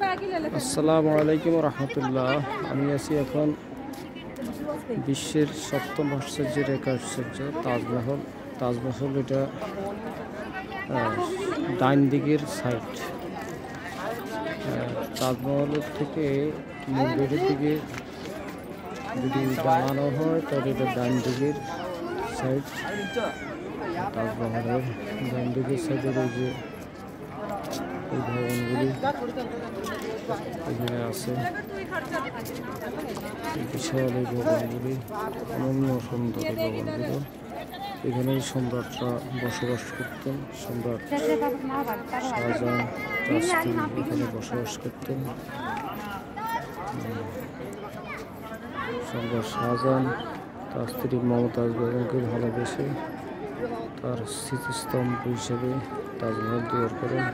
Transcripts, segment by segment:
আসসালামু আলাইকুম রহমতুল্লাহ। আমি আছি এখন বিশ্বের সপ্তম আশ্চর্যের এক আশ্চর্য তাজমহল। তাজমহল এটা ডাইন দিকের সাইড। তাজমহলের থেকে মন্দিরের দিকে যদি দাঁড়ানো হয় তাহলে এটা ডাইন দিকের সাইড। তাজমহলের ডাইন দিকের সাইডের এই যে এই ভবনগুলি এখানে আছে, বিশাল এই ভবনগুলি, অনন্য সুন্দর এই ভবনগুলো। এখানেই সম্রাটরা বসবাস করতেন। সম্রাট শাহজাহান তার স্ত্রী এখানে বসবাস করতেন। সম্রাট শাহজাহান তার স্ত্রী মমতাজ বেগমকে ভালোবেসে তার স্মৃতিস্তম্ভ হিসেবে তাজমহল তৈরি করেন।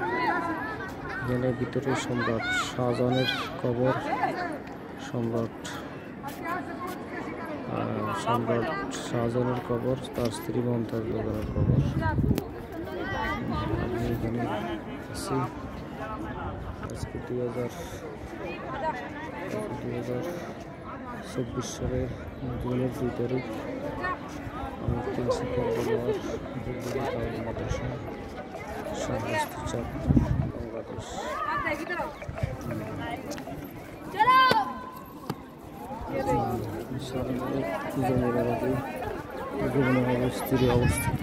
এখানে ভিতরে সম্রাট শাহজাহানের কবর, সম্রাট শাহজাহানের কবর, তার স্ত্রী মমতাজ বেগমের কবর। আমি এখানে আছি আজকে 2024 সালের জুনের 2 তারিখ। আমি প্রিন্সিপাল মাদ্রাসা বাংলাদেশ। স্থির অবস্থিত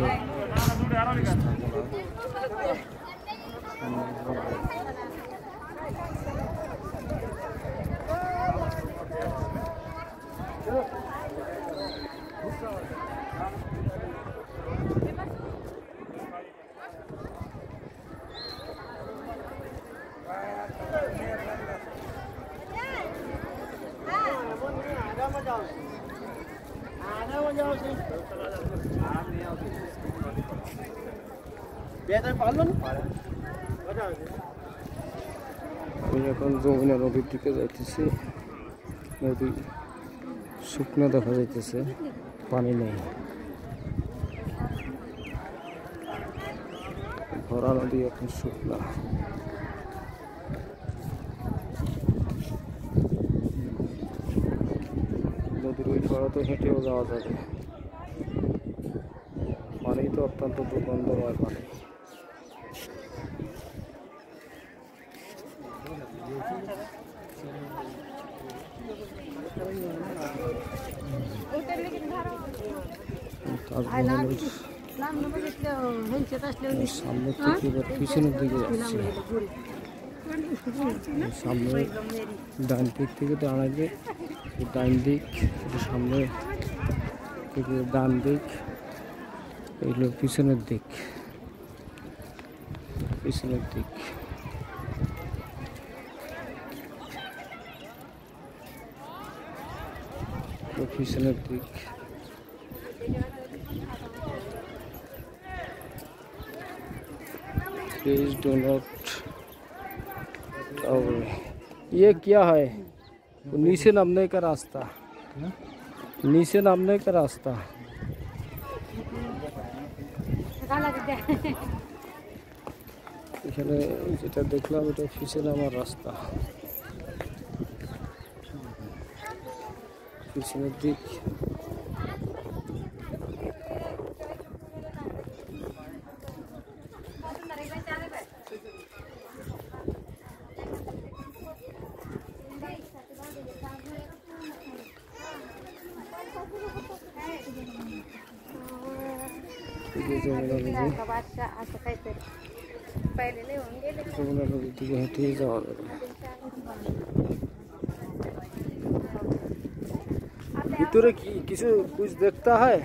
আমি এখন যমুনা নদীর দিকে যাইতেছি। নদী শুকনো দেখা যাইতেছে, পানি নেই। ভরা নদী এখন শুকনা। নদীর ওই পাড়ে তো হেঁটেও যাওয়া যাবে। পানি তো অত্যন্ত দুর্গন্ধময় পানি। সামনে থেকে এবার পিছনের দিকে যাচ্ছে। সামনে ডান দিক থেকে দাঁড়াইলে ডান দিক, সামনে থেকে ডান দিক, এগুলো পিছনের দিক। পিছনের দিক পিছনের দিক। Please do not. ये क्या है? नीचे नामने का रास्ता, नीचे नामने का रास्ता। এখানে যেটা দেখলাম এটা নিচে নামার রাস্তা। পিছনের দিক যমুনা নদীর দিকে হেঁটে যাওয়া যাবে। ভিতরে কি কিছু দেখতে হয়?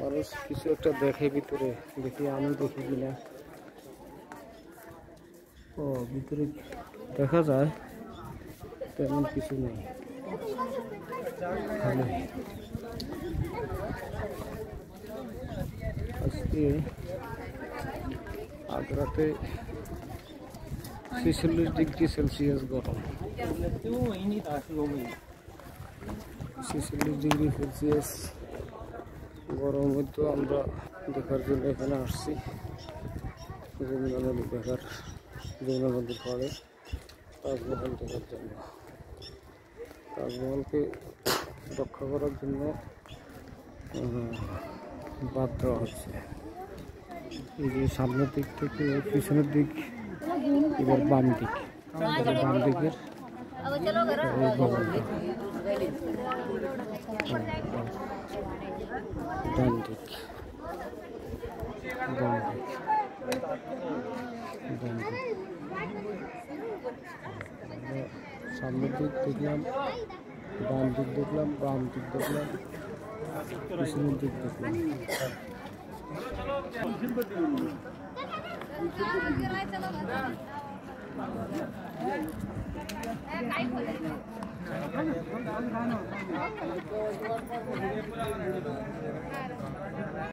মানুষ কিছু একটা দেখে ভিতরে, দেখি আমি দেখি কিনা। ও ভিতরে দেখা যায় তেমন কিছু নেই। আজকে আগ্রাতে 46 ডিগ্রি সেলসিয়াস গরম। 46 ডিগ্রি সেলসিয়াস গরম মধ্যে আমরা দেখার জন্য এখানে আসছি। যমুনা নদী দেখার, যমুনা নদীর পাড়ে। তাজমহল দেখার জন্য। তাজমহলকে রক্ষা করার জন্য বাদ দেওয়া হচ্ছে। এই যে সামনের দিক থেকে পিছনের দিক, এবার বাম দিক, বাম দিকের ডান দিক, ডান দিক, ডান দিক। সামনের দিক দেখলাম, ডান দিক দেখলাম, বাম দিক দেখলাম, পিছনের দিক দেখলাম।